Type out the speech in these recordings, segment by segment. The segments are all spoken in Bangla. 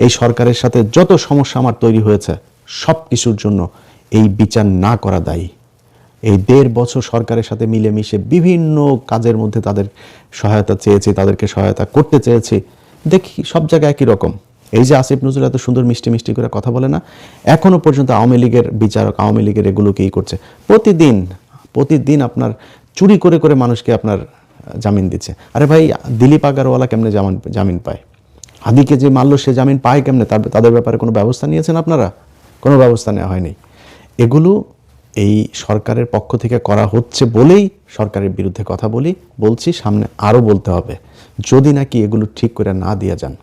এই সরকারের সাথে যত সমস্যা আমার তৈরি হয়েছে সব কিছুর জন্য এই বিচার না করা দায়ী। এই 1.5 বছর সরকারের সাথে মিলেমিশে বিভিন্ন কাজের মধ্যে তাদের সহায়তা চেয়েছি, তাদেরকে সহায়তা করতে চেয়েছি, দেখি সব জায়গায় একই রকম। এই যে আসিফ নজরুল এত সুন্দর মিষ্টি মিষ্টি করে কথা বলে না, এখনো পর্যন্ত আওয়ামী লীগের বিচারক, আওয়ামী লীগের এগুলোকেই করছে। প্রতিদিন আপনার চুরি করে করে মানুষকে আপনার জামিন দিচ্ছে। আরে ভাই, দিলীপ আগারওয়ালা কেমনে জামিন পায়? হাদিকে যে মারল সে জামিন পায় কেমনে? তাদের ব্যাপারে কোনো ব্যবস্থা নিয়েছেন আপনারা? কোনো ব্যবস্থা নেওয়া হয়নি। এগুলো এই সরকারের পক্ষ থেকে করা হচ্ছে বলেই সরকারের বিরুদ্ধে কথা বলছি, সামনে আরও বলতে হবে, যদি নাকি এগুলো ঠিক করে না দিয়ে যান।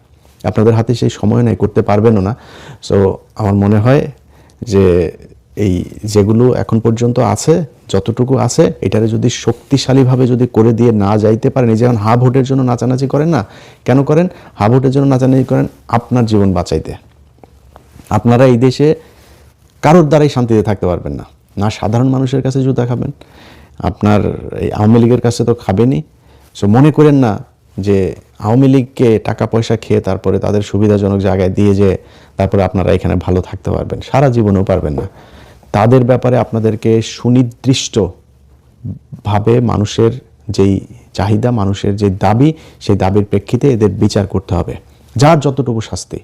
আপনাদের হাতে সেই সময় নেই, করতে পারবেনও না। সো আমার মনে হয় যে এই যেগুলো এখন পর্যন্ত আছে, যতটুকু আছে, এটারে যদি শক্তিশালীভাবে যদি করে দিয়ে না যাইতে পারেন, এই যেমন হাফ ভোটের জন্য নাচানাচি করেন না, কেন করেন? হাফ ভোটের জন্য নাচানাচি করেন আপনার জীবন বাঁচাইতে। আপনারা এই দেশে কারোর দ্বারাই শান্তিতে থাকতে পারবেন না, না সাধারণ মানুষের কাছে জুতা খাবেন, আপনার এই আওয়ামী লীগের কাছে তো খাবেনই। সো মনে করেন না যে আওয়ামী লীগকে টাকা পয়সা খেয়ে তারপরে তাদের সুবিধাজনক জায়গায় দিয়ে যে তারপরে আপনারা এখানে ভালো থাকতে পারবেন, সারা জীবনেও পারবেন না। তাদের ব্যাপারে আপনাদেরকে সুনির্দিষ্টভাবে মানুষের যেই চাহিদা, মানুষের যে দাবি, সেই দাবির প্রেক্ষিতে এদের বিচার করতে হবে, যার যতটুকু শাস্তি।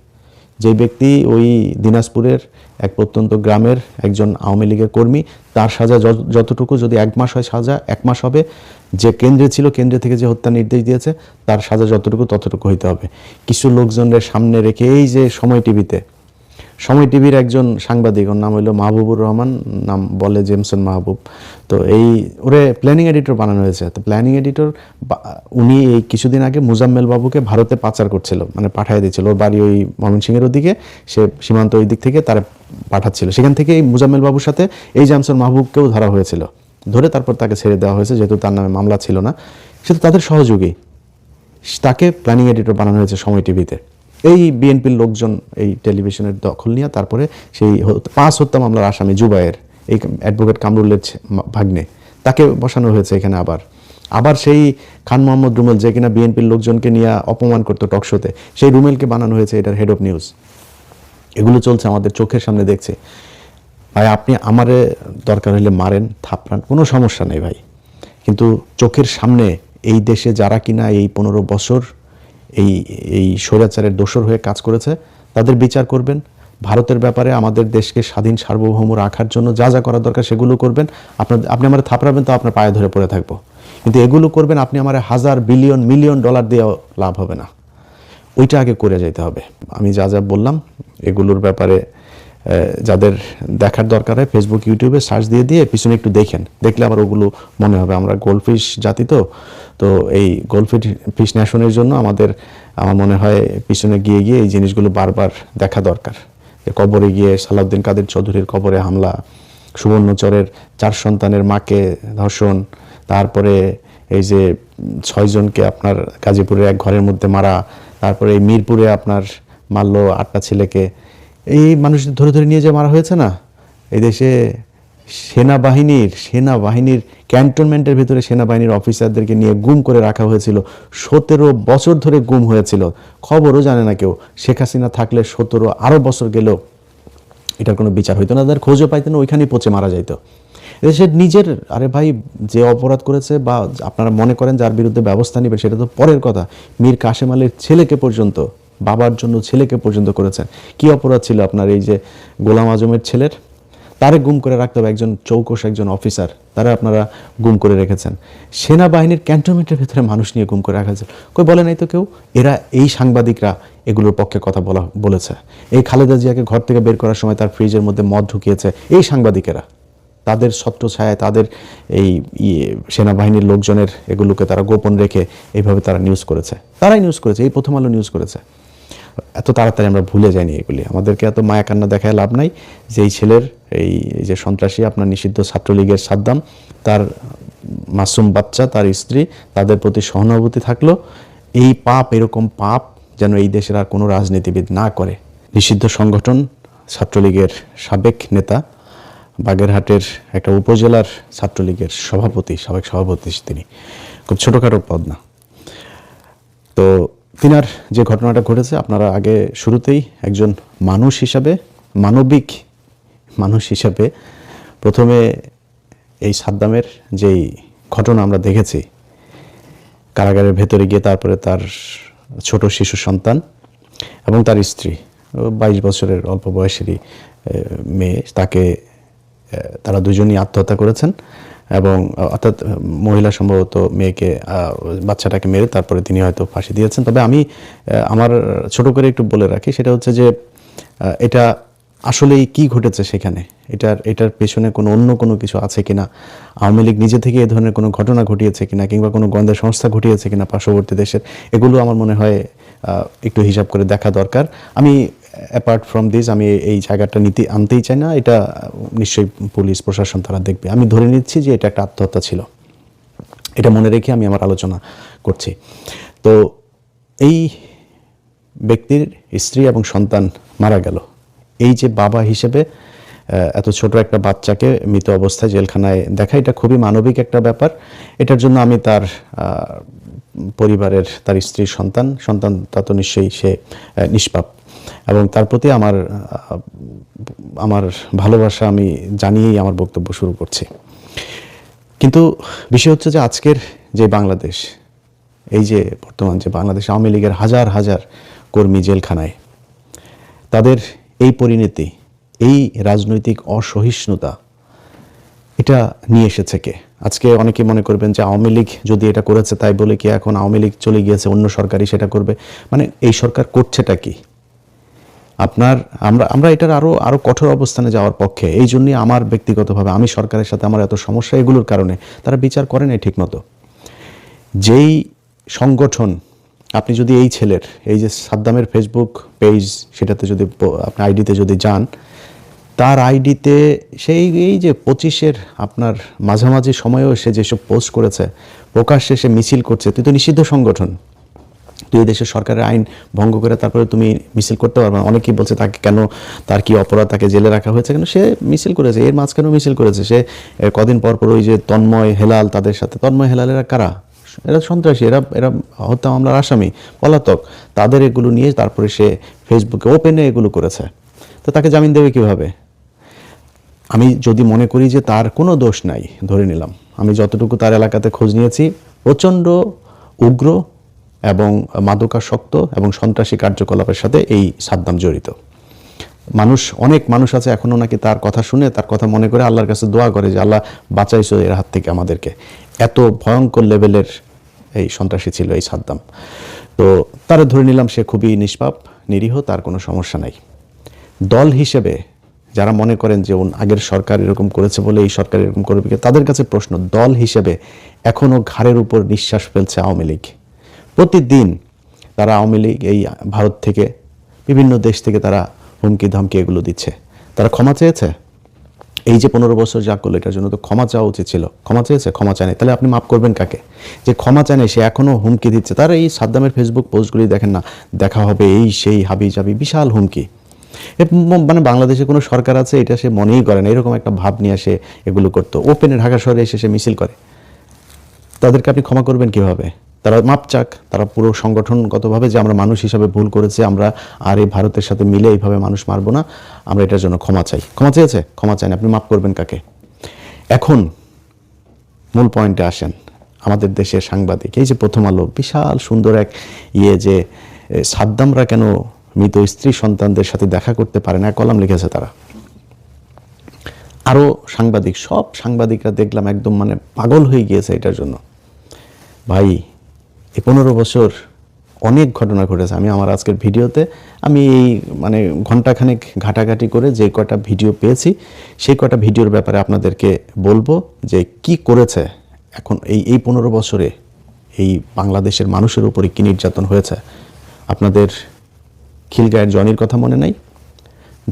যে ব্যক্তি ওই দিনাজপুরের এক প্রত্যন্ত গ্রামের একজন আওয়ামী লীগের কর্মী, তার সাজা যতটুকু, যদি 1 মাস হয় সাজা 1 মাস হবে। যে কেন্দ্রে ছিল, কেন্দ্রে থেকে যে হত্যা নির্দেশ দিয়েছে তার সাজা যতটুকু ততটুকু হইতে হবে। কিছু লোকজনের সামনে রেখে এই যে সময় টিভির একজন সাংবাদিক, ওর নাম হলো মাহবুবুর রহমান, নাম বলে জেমসন মাহবুব। তো এই ওরে প্ল্যানিং এডিটর বানানো হয়েছে। তো প্ল্যানিং এডিটর উনি এই কিছুদিন আগে মুজাম্মেল বাবুকে ভারতে পাচার করছিল, মানে পাঠিয়ে দিচ্ছিল। ওর বাড়ি ওই ময়মনসিংহের ওদিকে, সে সীমান্ত ওই দিক থেকে তারা পাঠাচ্ছিল। সেখান থেকে এই মুজাম্মেল বাবুর সাথে এই জেমসন মাহবুবকেও ধরা হয়েছিল, ধরে তারপর তাকে ছেড়ে দেওয়া হয়েছে, যেহেতু তার নামে মামলা ছিল না। সে তো তাদের সহযোগী, তাকে প্ল্যানিং এডিটর বানানো হয়েছে সময় টিভিতে। এই বিএনপির লোকজন এই টেলিভিশনের দখল নিয়ে তারপরে সেই 5 হত্যা মামলার আসামি জুবায়ের, এই অ্যাডভোকেট কামরুলের ভাগ্নে, তাকে বসানো হয়েছে এখানে। আবার সেই খান মোহাম্মদ রুমেল, যে কিনা বিএনপির লোকজনকে নিয়ে অপমান করতো টকশোতে, সেই রুমেলকে বানানো হয়েছে এটার হেড অফ নিউজ। এগুলো চলছে আমাদের চোখের সামনে, দেখছে। ভাই, আপনি আমারে দরকার হলে মারেন, থাপড়ান, কোনো সমস্যা নেই ভাই, কিন্তু চোখের সামনে এই দেশে যারা কিনা এই 15 বছর এই স্বৈরাচারের দোসর হয়ে কাজ করেছে তাদের বিচার করবেন। ভারতের ব্যাপারে আমাদের দেশকে স্বাধীন সার্বভৌম রাখার জন্য যা যা করার দরকার সেগুলো করবেন। আপনি আমার থাপড়াবেন তো আপনার পায়ে ধরে পড়ে থাকবো, কিন্তু এগুলো করবেন আপনি আমার $1,000 বিলিয়ন মিলিয়ন দিয়েও লাভ হবে না। ওইটা আগে করে যেতে হবে। আমি যা যা বললাম এগুলোর ব্যাপারে যাদের দেখার দরকার হয় ফেসবুক, ইউটিউবে সার্চ দিয়ে পিছনে একটু দেখলে আবার ওগুলো মনে হবে। আমরা গোল্ডফিশ জাতি, তো এই গোল্ডফিশ ন্যাশনের জন্য আমার মনে হয় পিছনে গিয়ে এই জিনিসগুলো বারবার দেখা দরকার। কবরে গিয়ে সালাউদ্দিন কাদের চৌধুরীর কবরে হামলা, সুবর্ণচরের 4 সন্তানের মাকে ধর্ষণ, তারপরে এই যে 6 জনকে আপনার গাজীপুরের এক ঘরের মধ্যে মারা, তারপরে এই মিরপুরে আপনার মারল 8টা ছেলেকে। এই মানুষদের ধরে ধরে নিয়ে যে মারা হয়েছে না, এই দেশে সেনাবাহিনীর ক্যান্টনমেন্টের ভিতরে সেনাবাহিনীর অফিসারদেরকে নিয়ে গুম করে রাখা হয়েছিল। 17 বছর ধরে গুম হয়েছিল, খবরও জানে না কেউ। শেখ হাসিনা থাকলে 17 আরও বছর গেলেও এটার কোনো বিচার হইতো না, তাদের খোঁজও পাইতেন, ওইখানেই পচে মারা যাইতো। সে নিজের, আরে ভাই, যে অপরাধ করেছে বা আপনারা মনে করেন যার বিরুদ্ধে ব্যবস্থা নেবে সেটা তো পরের কথা। মীর কাশেম আলীর ছেলেকে পর্যন্ত, বাবার জন্য ছেলেকে পর্যন্ত করেছেন। কি অপরাধ ছিল আপনার এই যে গোলাম আজমের ছেলের? তারে গুম করে রাখতে হবে, একজন চৌকস একজন অফিসার, তারা আপনারা গুম করে রেখেছেন। সেনাবাহিনীর ক্যান্টনমেন্টের ভিতরে মানুষ নিয়ে গুম করে রাখা হয়েছে, কই বলে নাই তো কেউ। এই সাংবাদিকরা এগুলোর পক্ষে কথা বলেছে। এই খালেদা জিয়াকে ঘর থেকে বের করার সময় তার ফ্রিজের মধ্যে মদ ঢুকিয়েছে এই সাংবাদিকেরা। তাদের ছত্রছায়ায়, তাদের এই সেনাবাহিনীর লোকজনের এগুলোকে তারা গোপন রেখে এইভাবে তারা নিউজ করেছে। এই প্রথম আলো নিউজ করেছে। এত তাড়াতাড়ি আমরা ভুলে যাইনি এগুলি। আমাদেরকে এত মায়া কান্না দেখায় লাভ নাই। যে এই ছেলের এই যে সন্ত্রাসী আপনার নিষিদ্ধ ছাত্রলীগের সাদ্দাম, তার মাসুম বাচ্চা, তার স্ত্রী, তাদের প্রতি সহানুভূতি থাকলো। এই পাপ, এরকম পাপ যেন এই দেশের আর কোনো রাজনীতিবিদ না করে। নিষিদ্ধ সংগঠন ছাত্রলীগের সাবেক নেতা, বাগেরহাটের একটা উপজেলার ছাত্রলীগের সাবেক সভাপতি তিনি, খুব ছোটোখাটো পদ না। তো তিনার যে ঘটনাটা ঘটেছে, আপনারা আগে শুরুতেই একজন মানুষ হিসাবে, মানবিক মানুষ হিসাবে প্রথমে এই সাদ্দামের যেই ঘটনা আমরা দেখেছি, কারাগারের ভেতরে গিয়ে তারপরে তার ছোট শিশু সন্তান এবং তার স্ত্রী 22 বছরের অল্প বয়সেরই মেয়ে, তারা দুজনই আত্মহত্যা করেছেন এবং অর্থাৎ মহিলা সম্ভবত বাচ্চাটাকে মেরে তারপরে তিনি হয়তো ফাঁসি দিয়েছেন। তবে আমি আমার ছোট করে একটু বলে রাখি, সেটা হচ্ছে যে এটা আসলেই কি ঘটেছে সেখানে, এটার পেছনে অন্য কোনো কিছু আছে কিনা, আওয়ামী লীগ নিজে থেকে এই ধরনের কোনো ঘটনা ঘটিয়েছে কিনা, কিংবা কোনো গোয়েন্দা সংস্থা ঘটিয়েছে কিনা পার্শ্ববর্তী দেশের, এগুলো আমার মনে হয় একটু হিসাব করে দেখা দরকার। আমি অ্যাপার্ট ফ্রম দিস আমি এই জায়গাটা আনতেই চাই না, এটা নিশ্চয়ই পুলিশ প্রশাসন তারা দেখবে। আমি ধরে নিচ্ছি যে এটা একটা আত্মহত্যা ছিল, এটা মনে রেখে আমি আমার আলোচনা করছি। তো এই ব্যক্তির স্ত্রী এবং সন্তান মারা গেল, এই যে বাবা হিসেবে এত ছোট একটা বাচ্চাকে মৃত অবস্থায় জেলখানায় দেখা, এটা খুবই মানবিক একটা ব্যাপার। এটার জন্য আমি তার পরিবারের, তার স্ত্রীর সন্তান তা তো নিশ্চয়ই সে নিষ্পাপ, এবং তার প্রতি আমার ভালোবাসা আমি জানিয়েই আমার বক্তব্য শুরু করছি। কিন্তু বিষয় হচ্ছে যে আজকের যে বাংলাদেশ, এই যে বর্তমান যে বাংলাদেশ, আওয়ামী লীগের হাজার হাজার কর্মী জেলখানায়, তাদের এই পরিণতি, এই রাজনৈতিক অসহিষ্ণুতা, এটা নিয়ে এসেছে কে? আজকে অনেকে মনে করবেন যে আওয়ামী লীগ যদি এটা করেছে তাই বলে কি এখন আওয়ামী লীগ চলে গিয়েছে, অন্য সরকারই সেটা করবে? মানে এই সরকার করছেটা কি? আমরা এটার আরো কঠোর অবস্থানে যাওয়ার পক্ষে। এই জন্যই আমার ব্যক্তিগতভাবে আমি সরকারের সাথে আমার এত সমস্যা, এগুলোর কারণে তারা বিচার করে নাই ঠিক মতো। যেই সংগঠন, আপনি যদি এই ছেলের, এই যে সাদ্দামের ফেসবুক পেজ, সেটাতে যদি আপনি আইডিতে যদি যান, তার আইডিতে সেই এই যে 25-এর আপনার মাঝামাঝি সময়েও সে যেসব পোস্ট করেছে, প্রকাশ্যে সে মিছিল করছে। তুই তো নিষিদ্ধ সংগঠন, তুই দেশের সরকারের আইন ভঙ্গ করে তারপরে তুমি মিছিল করতে পারবে না। অনেকেই বলছে তাকে কেন, তার কি অপরাধ, তাকে জেলে রাখা হয়েছে কেন? সে মিছিল করেছে, এর মাঝখানেও মিছিল করেছে। সে কদিন পর ওই যে তন্ময় হেলাল, তাদের সাথে, তন্ময় হেলালেরা কারা? এরা সন্ত্রাসী, এরা হত্যা মামলার আসামি, পলাতক। তাদের এগুলো নিয়ে তারপরে সে ফেসবুকে ওপেনে এগুলো করেছে, তো তাকে জামিন দেবে কিভাবে? আমি যদি মনে করি যে তার কোনো দোষ নাই, ধরে নিলাম, আমি যতটুকু তার এলাকাতে খোঁজ নিয়েছি, প্রচণ্ড উগ্র এবং মাদকাসক্ত এবং সন্ত্রাসী কার্যকলাপের সাথে এই সাদ্দাম জড়িত। অনেক মানুষ আছে এখনও নাকি তার কথা শুনে, তার কথা মনে করে আল্লাহর কাছে দোয়া করে যে আল্লাহ বাঁচাইছো এর হাত থেকে আমাদেরকে। এত ভয়ঙ্কর লেভেলের এই সন্ত্রাসী ছিল এই সাদ্দাম। তো তারা ধরে নিলাম সে খুবই নিষ্পাপ, নিরীহ, তার কোনো সমস্যা নাই। দল হিসেবে যারা মনে করেন যে আগের সরকার এরকম করেছে বলে এই সরকার এরকম করবে, তাদের কাছে প্রশ্ন, দল হিসেবে এখনও ঘাড়ের উপর নিঃশ্বাস ফেলছে আওয়ামী লীগ। প্রতিদিন তারা আওয়ামী লীগ এই ভারত থেকে, বিভিন্ন দেশ থেকে তারা হুমকি ধামকি এগুলো দিচ্ছে। তারা ক্ষমা চেয়েছে? এই যে 15 বছর যা করলো, এটার জন্য তো ক্ষমা চাওয়া উচিত ছিল। ক্ষমা চেয়েছে? ক্ষমা চায়নি। তাহলে আপনি মাফ করবেন কাকে? যে ক্ষমা চায়নি সে এখনও হুমকি দিচ্ছে। তার এই সাদ্দামের ফেসবুক পোস্টগুলি দেখেন না, দেখা হবে এই সেই হাবি জাবি, বিশাল হুমকি। মানে বাংলাদেশে কোনো সরকার আছে এটা সে মনেই করে না, এরকম একটা ভাব নিয়ে সে এগুলো করতো। ওপেনে ঢাকা শহরে এসে সে মিছিল করে, তাদেরকে আপনি ক্ষমা করবেন কিভাবে? তারা মাপ চাক, তারা পুরো সংগঠনগতভাবে যে আমরা মানুষ হিসাবে ভুল করেছি, আমরা আর এই ভারতের সাথে মিলে এইভাবে মানুষ মারবো না, আমরা এটার জন্য ক্ষমা চাই। ক্ষমা চেয়েছে? ক্ষমা চায়নি। আপনি মাপ করবেন কাকে? এখন মূল পয়েন্টে আসেন। আমাদের দেশের সাংবাদিক, এই যে প্রথম আলো বিশাল সুন্দর এক যে সাদ্দামরা কেন মৃত স্ত্রী সন্তানদের সাথে দেখা করতে পারে না, কলাম লিখেছে তারা। আরও সাংবাদিক, সব সাংবাদিকরা দেখলাম একদম মানে পাগল হয়ে গিয়েছে এটার জন্য। ভাই, এই 15 বছর অনেক ঘটনা ঘটেছে। আমি আমার আজকের ভিডিওতে আমি মানে ঘন্টাখানেক ঘাটাঘাটি করে যে কটা ভিডিও পেয়েছি, সেই কটা ভিডিওর ব্যাপারে আপনাদেরকে বলবো যে কি করেছে এখন এই 15 বছরে এই বাংলাদেশের মানুষের উপরে কি নির্যাতন হয়েছে। আপনাদের খিলগাঁয়ের জনির কথা মনে নাই?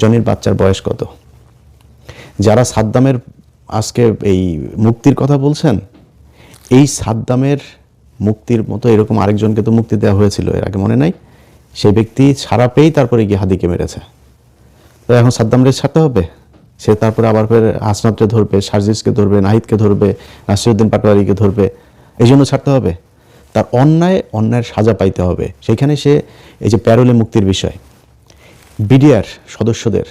জনির বাচ্চার বয়স কত? যারা সাদ্দামের আজকে এই মুক্তির কথা বলছেন, এই সাদ্দামের মুক্তির মতো এরকম আরেকজনকে তো মুক্তি দেওয়া হয়েছিল এর আগে, মনে নাই? সেই ব্যক্তি ছাড়া পেয়েই তারপরে গিয়ে হাদিকে মেরেছে। তো এখন সাদ্দামরে ছাড়তে হবে? সে তারপরে আবার ফের হাসনাতকে ধরবে, সার্জিসকে ধরবে, নাহিদকে ধরবে, নাসিরউদ্দিন পাটোয়ারিকে ধরবে, এই জন্য ছাড়তে হবে? তার অন্যায়ের সাজা পাইতে হবে। সেখানে সে এই যে প্যারোলে মুক্তির বিষয়, বিডিআর সদস্যদের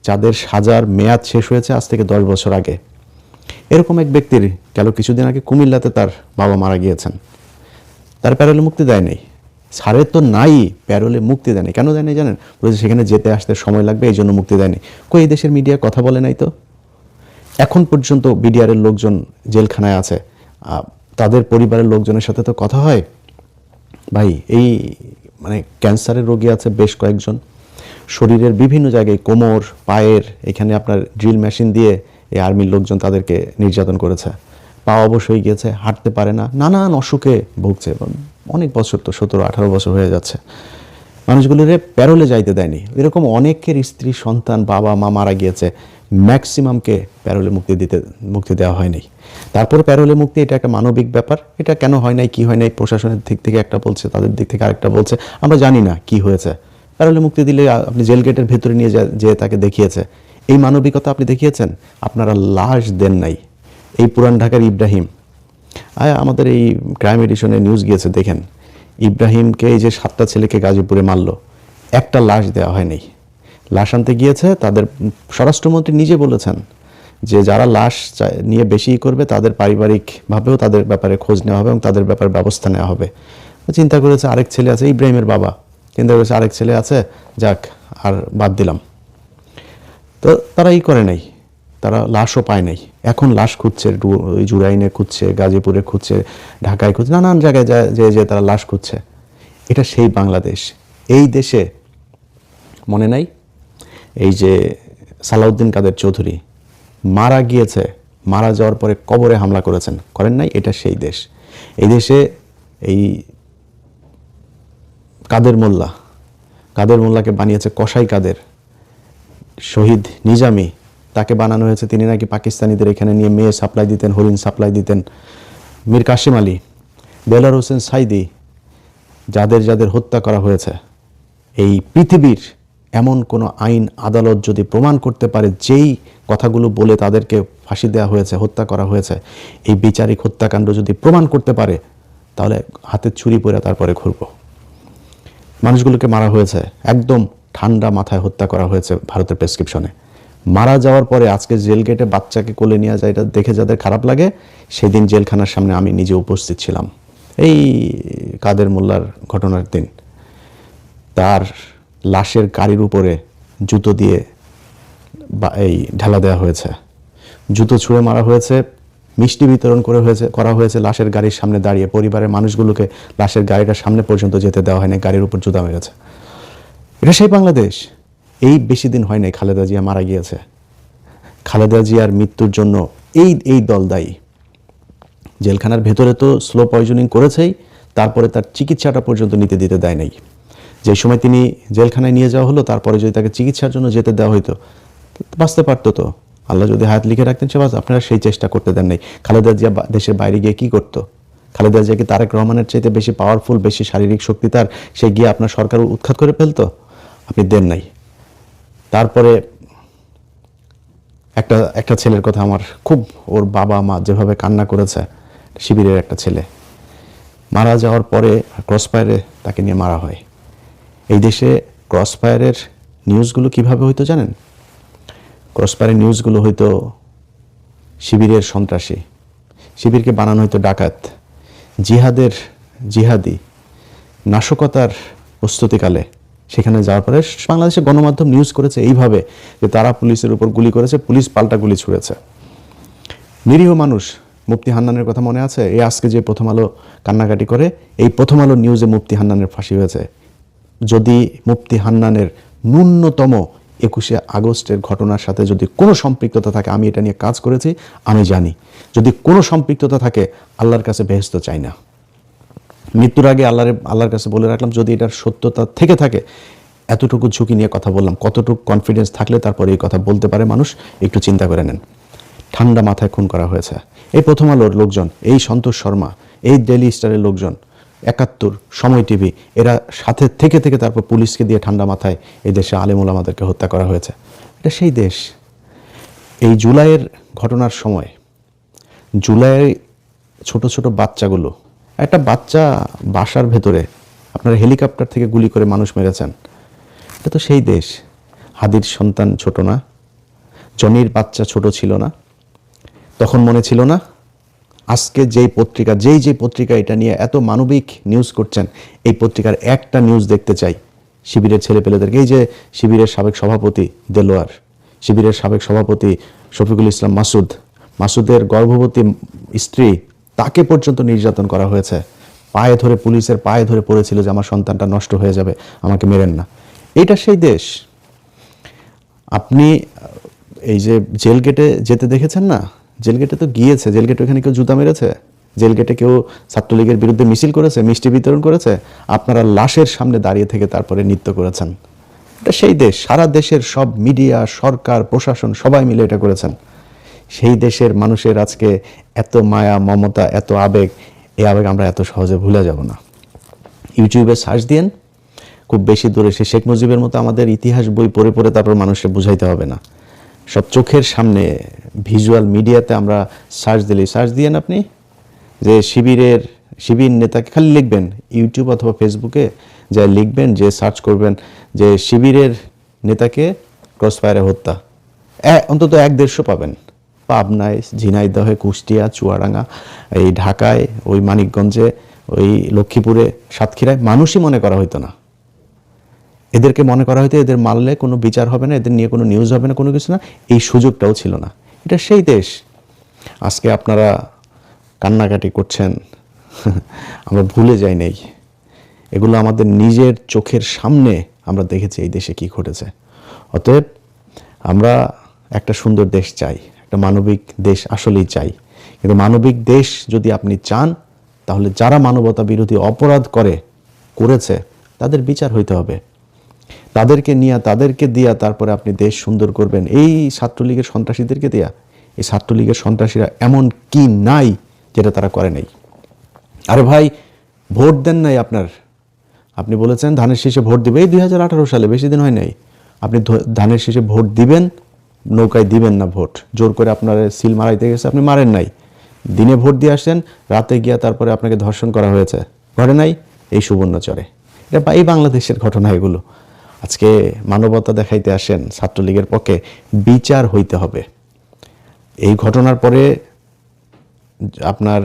যাদের সাজার মেয়াদ শেষ হয়েছে আজ থেকে 10 বছর আগে, এরকম এক ব্যক্তির গেল কিছুদিন আগে কুমিল্লাতে তার বাবা মারা গিয়েছেন, তার প্যারোলে মুক্তি দেয় নাই। সারে তো নাই, প্যারোলে মুক্তি দেয় নাই। কেন দেয় নাই জানেন? বলেছে সেখানে যেতে আসতে সময় লাগবে, এই জন্য মুক্তি দেয়নি। এই দেশের মিডিয়া কথা বলে নাই তো। এখন পর্যন্ত বিডিআরের লোকজন জেলখানায় আছে, তাদের পরিবারের লোকজনের সাথে তো কথা হয়। ভাই, এই মানে ক্যান্সারের রোগী আছে বেশ কয়েকজন, শরীরের বিভিন্ন জায়গায় কোমর পায়ের এখানে আপনার ড্রিল মেশিন দিয়ে এই আর্মির লোকজন তাদেরকে নির্যাতন করেছে। পা অবশ হয়ে গিয়েছে, হাঁটতে পারে না, নানান অসুখে ভুগছে। অনেক বছর, তো 17-18 বছর হয়ে যাচ্ছে। মানুষগুলোরে প্যারোলে যাইতে দেয়নি। এরকম অনেকের স্ত্রী সন্তান বাবা মা মারা গিয়েছে, ম্যাক্সিমামকে প্যারোলে মুক্তি দেওয়া হয়নি। তারপর প্যারোলে মুক্তি এটা একটা মানবিক ব্যাপার। এটা কেন হয় নাই, কি হয় নাই, প্রশাসনের দিক থেকে একটা বলছে, তাদের দিক থেকে আরেকটা বলছে, আমরা জানি না কি হয়েছে। প্যারোলে মুক্তি দিলে আপনি জেল গেটের ভেতরে নিয়ে যে তাকে দেখিয়েছে, এই মানবিকতা আপনি দেখিয়েছেন? আপনারা লাশ দেন নাই। এই পুরান ঢাকার ইব্রাহিম, আমাদের এই ক্রাইম এডিশনে নিউজ গিয়েছে, দেখেন ইব্রাহিমকে এই যে 7টা ছেলেকে গাজীপুরে মারলো, একটা লাশ দেওয়া হয়নি। লাশ আনতে গিয়েছে, তাদের স্বরাষ্ট্রমন্ত্রী নিজে বলেছেন যে যারা লাশ নিয়ে বেশি করবে তাদের পারিবারিকভাবেও তাদের ব্যাপারে খোঁজ নেওয়া হবে এবং তাদের ব্যাপারে ব্যবস্থা নেওয়া হবে। চিন্তা করেছে আরেক ছেলে আছে, ইব্রাহিমের বাবা চিন্তা করেছে আরেক ছেলে আছে, যাক আর বাদ দিলাম। তো তারা করে নাই, তারা লাশও পায় নাই। এখন লাশ খুঁজছে, ওই জুরাইনে খুঁজছে, গাজীপুরে খুঁজছে, ঢাকায় খুঁজছে, নানান জায়গায় যে তারা লাশ খুঁজছে। এটা সেই বাংলাদেশ। এই দেশে মনে নাই এই যে সালাউদ্দিন কাদের চৌধুরী মারা গিয়েছে, মারা যাওয়ার পরে কবরে হামলা করেন নাই? এটা সেই দেশ। এই দেশে এই কাদের মোল্লাকে বানিয়েছে কসাই কাদের, শহীদ নিজামী তাকে বানানো হয়েছে, তিনি নাকি পাকিস্তানিদের এখানে নিয়ে মেয়ে সাপ্লাই দিতেন, হরিণ সাপ্লাই দিতেন। মীর কাসিম আলী, দেলার হোসেন সাইদি, যাদের হত্যা করা হয়েছে, এই পৃথিবীর এমন কোনো আইন আদালত যদি প্রমাণ করতে পারে যেই কথাগুলো বলে তাদেরকে ফাঁসি দেওয়া হয়েছে, হত্যা করা হয়েছে, এই বিচারিক হত্যাকাণ্ড যদি প্রমাণ করতে পারে, তাহলে হাতে ছুরি পরে তারপরে ঘুরব। মানুষগুলোকে মারা হয়েছে, একদম ঠান্ডা মাথায় হত্যা করা হয়েছে ভারতের প্রেসক্রিপশনে। মারা যাওয়ার পরে আজকে জেল গেটে বাচ্চাকে কোলে নিয়ে যায়, এটা দেখে যাদের খারাপ লাগে, সেদিন জেলখানার সামনে আমি নিজে উপস্থিত ছিলাম। এই কাদের মোল্লার ঘটনার দিন তার লাশের গাড়ির উপরে জুতো দিয়ে এই ঢালা দেওয়া হয়েছে, জুতো ছুঁড়ে মারা হয়েছে, মিষ্টি বিতরণ করা হয়েছে লাশের গাড়ির সামনে দাঁড়িয়ে। পরিবারের মানুষগুলোকে লাশের গাড়িটার সামনে পর্যন্ত যেতে দেওয়া হয়নি, গাড়ির উপর জুতা মেরেছে। এটা সেই বাংলাদেশ। এই বেশি দিন হয় নাই খালেদা জিয়া মারা গিয়েছে। খালেদা জিয়ার মৃত্যুর জন্য এই দল দায়ী। জেলখানার ভেতরে তো স্লো পয়জনিং করেছেই, তারপরে তার চিকিৎসাটা পর্যন্ত নিতে দিতে দেয় নাই। যে সময় তিনি জেলখানায় নিয়ে যাওয়া হলো, তারপরে যদি তাকে চিকিৎসার জন্য যেতে দেওয়া হইতো, বাঁচতে পারতো তো। আল্লাহ যদি হায়াত লিখে রাখতেন সে আপনারা সেই চেষ্টা করতে দেন নাই। খালেদা জিয়া দেশের বাইরে গিয়ে কি করতো? খালেদা জিয়া কি তারেক রহমানের চাইতে বেশি পাওয়ারফুল, বেশি শারীরিক শক্তি তার, সে গিয়ে আপনার সরকার উৎখাত করে ফেলতো? আপনি দেন নাই। তারপরে একটা ছেলের কথা আমার খুব, ওর বাবা মা যেভাবে কান্না করেছে, শিবিরের একটা ছেলে মারা যাওয়ার পরে ক্রসফায়ারে তাকে নিয়ে মারা হয়। এই দেশে ক্রসফায়ারের নিউজগুলো কিভাবে হইতো জানেন? ক্রসফায়ারের নিউজগুলো হয়তো শিবিরের সন্ত্রাসী, শিবিরকে বানানো হয়তো ডাকাত, জিহাদি নাশকতার প্রস্তুতিকালে সেখানে যাওয়ার পরে বাংলাদেশের গণমাধ্যম নিউজ করেছে এইভাবে যে তারা পুলিশের উপর গুলি করেছে, পুলিশ পাল্টা গুলি ছুঁড়েছে। নিরীহ মানুষ, মুফতি হান্নানের কথা মনে আছে? এই আজকে যে প্রথম আলো কান্নাকাটি করে, এই প্রথম আলো নিউজে মুফতি হান্নানের ফাঁসি হয়েছে। যদি মুফতি হান্নানের ন্যূনতম 21শে আগস্টের ঘটনার সাথে যদি কোনো সম্পৃক্ততা থাকে, আমি এটা নিয়ে কাজ করেছি, আমি জানি, যদি কোনো সম্পৃক্ততা থাকে আল্লাহর কাছে বেহেশত চাই না। মৃত্যুর আগে আল্লাহর কাছে বলে রাখলাম, যদি এটার সত্যতা থেকে থাকে, এতটুকু ঝুঁকি নিয়ে কথা বললাম, কতটুকু কনফিডেন্স থাকলে তারপরে এই কথা বলতে পারে মানুষ, একটু চিন্তা করে নেন। ঠান্ডা মাথায় খুন করা হয়েছে। এই প্রথম আলোর লোকজন, এই সন্তোষ শর্মা, এই ডেইলি স্টারের লোকজন, 71, সময় টিভি, এরা সাথে থেকে তারপর পুলিশকে দিয়ে ঠান্ডা মাথায় এই দেশে আলেম ওলামাদেরকে হত্যা করা হয়েছে। এটা সেই দেশ। এই জুলাইয়ের ঘটনার সময় জুলাইয়ের ছোট ছোট বাচ্চাগুলো, একটা বাচ্চা বাসার ভেতরে আপনারা হেলিকপ্টার থেকে গুলি করে মানুষ মেরেছেন। এটা তো সেই দেশ। হাদির সন্তান ছোট না, জনির বাচ্চা ছোট ছিল না, তখন মনে ছিল না? আজকে যেই পত্রিকা যেই পত্রিকা এটা নিয়ে এত মানবিক নিউজ করছেন, এই পত্রিকার একটা নিউজ দেখতে চাই শিবিরের ছেলেপেলেদেরকে। এই যে শিবিরের সাবেক সভাপতি দেলোয়ার, শিবিরের সাবেক সভাপতি শফিকুল ইসলাম মাসুদের গর্ভবতী স্ত্রী, তাকে পর্যন্ত নির্যাতন করা হয়েছে। পায়ে ধরে, পুলিশের পায়ে ধরে পড়েছিল যে আমার সন্তানটা নষ্ট হয়ে যাবে, আমাকে মেরেন না। এইটা সেই দেশ। আপনি এই যে জেল গেটে যেতে দেখেছেন না? জেল গেটে তো গিয়েছে, জেল গেটে ওখানে কেউ জুতা মেরেছে? জেল গেটে কেউ ছাত্রলীগের বিরুদ্ধে মিছিল করেছে, মিষ্টি বিতরণ করেছে? আপনারা লাশের সামনে দাঁড়িয়ে থেকে তারপরে নৃত্য করেছেন। এটা সেই দেশ। সারা দেশের সব মিডিয়া, সরকার, প্রশাসন সবাই মিলে এটা করেছেন। সেই দেশের মানুষের আজকে এত মায়া, মমতা, এত আবেগ, এই আবেগ আমরা এত সহজে ভুলে যাব না। ইউটিউবে সার্চ দিয়েন, খুব বেশি দূরে সে শেখ মুজিবের মতো আমাদের ইতিহাস বই পড়ে পড়ে তারপর মানুষকে বুঝাইতে হবে না। সব চোখের সামনে ভিজুয়াল মিডিয়াতে আমরা সার্চ দিয়েন আপনি যে শিবির নেতাকে, খালি লিখবেন ইউটিউব অথবা ফেসবুকে যা লিখবেন, যে সার্চ করবেন যে শিবিরের নেতাকে ক্রসফায়ারে হত্যা, অন্তত 100-150 পাবেন। পাবনায়, ঝিনাইদহে, কুষ্টিয়া, চুয়াডাঙ্গা, এই ঢাকায়, ওই মানিকগঞ্জে, ওই লক্ষ্মীপুরে, সাতক্ষীরায় মানুষই মনে করা হইতো না। এদেরকে মনে করা হয়তো এদের মারলে কোনো বিচার হবে না, এদের নিয়ে কোনো নিউজ হবে না, কোনো কিছু না, এই সুযোগটাও ছিল না। এটা সেই দেশ। আজকে আপনারা কান্নাকাটি করছেন, আমরা ভুলে যাই নাই। এগুলো আমাদের নিজের চোখের সামনে আমরা দেখেছি এই দেশে কি ঘটেছে। অতএব আমরা একটা সুন্দর দেশ চাই, একটা মানবিক দেশ আসলেই চাই। কিন্তু মানবিক দেশ যদি আপনি চান, তাহলে যারা মানবতা বিরোধী অপরাধ করেছে তাদের বিচার হইতে হবে। তাদেরকে দিয়া তারপরে আপনি দেশ সুন্দর করবেন। এই ছাত্রলীগের সন্ত্রাসীদেরকে দিয়া, এই ছাত্রলীগের সন্ত্রাসীরা এমন কি নাই যেটা তারা করে নাই? আরে ভাই, ভোট দেন নাই আপনি বলেছেন ধানের শীষে ভোট দিবে, এই 2018 সালে, বেশি দিন হয় নাই। আপনি ধানের শীষে ভোট দিবেন, নৌকায় দিবেন না ভোট। জোর করে আপনার সিল মারাইতে গেছে, আপনি মারেন নাই। দিনে ভোট দিয়ে আসছেন, রাতে গিয়া তারপরে আপনাকে ধর্ষণ করা হয়েছে, ঘটে নাই? এই সুবর্ণচরে। এটা এই বাংলাদেশের ঘটনা এগুলো। আজকে মানবতা দেখাইতে আসেন ছাত্রলীগের পক্ষে, বিচার হইতে হবে। এই ঘটনার পরে আপনার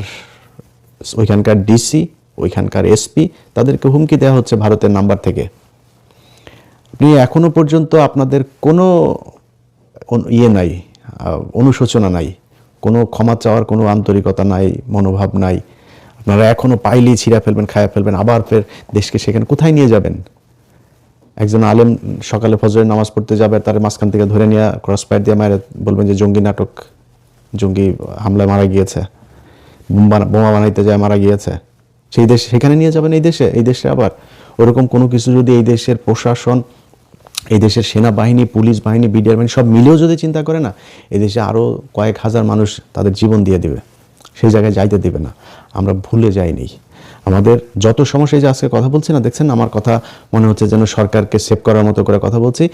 ওইখানকার ডিসি, ওইখানকার এসপি, তাদেরকে হুমকি দেওয়া হচ্ছে ভারতের নাম্বার থেকে। আপনি এখনো পর্যন্ত আপনাদের কোনো নাই, অনুশোচনা নাই, কোনো ক্ষমা চাওয়ার কোনো আন্তরিকতা নাই, মনোভাব নাই। আপনারা এখনো পাইলেই ছিঁড়া ফেলবেন, খায়া ফেলবেন, আবার ফের দেশকে সেখানে কোথায় নিয়ে যাবেন? একজন আলেম সকালে ফজরের নামাজ পড়তে যাবে, তার মাঝখান থেকে ধরে নিয়ে ক্রসফায়ার দিয়ে মায়ের বলবেন যে জঙ্গি নাটক, জঙ্গি হামলায় মারা গিয়েছে, বোমা বানাইতে যায় মারা গিয়েছে। সেই দেশ সেখানে নিয়ে যাবেন? এই দেশে আবার ওরকম কোনো কিছু যদি এই দেশের প্রশাসন, এই দেশের সেনাবাহিনী, পুলিশ বাহিনী, বিডিআর বাহিনী সব মিলেও যদি চিন্তা করে না, এই দেশে আরও কয়েক হাজার মানুষ তাদের জীবন দিয়ে দিবে, সেই জায়গায় যাইতে দিবে না। আমরা ভুলে যাইনি আমাদের যত সমস্যা। যে আজকে কথা বলছি না, দেখছেন আমার কথা মনে হচ্ছে যেন সরকারকে সেভ করার মতো করে কথা বলছি।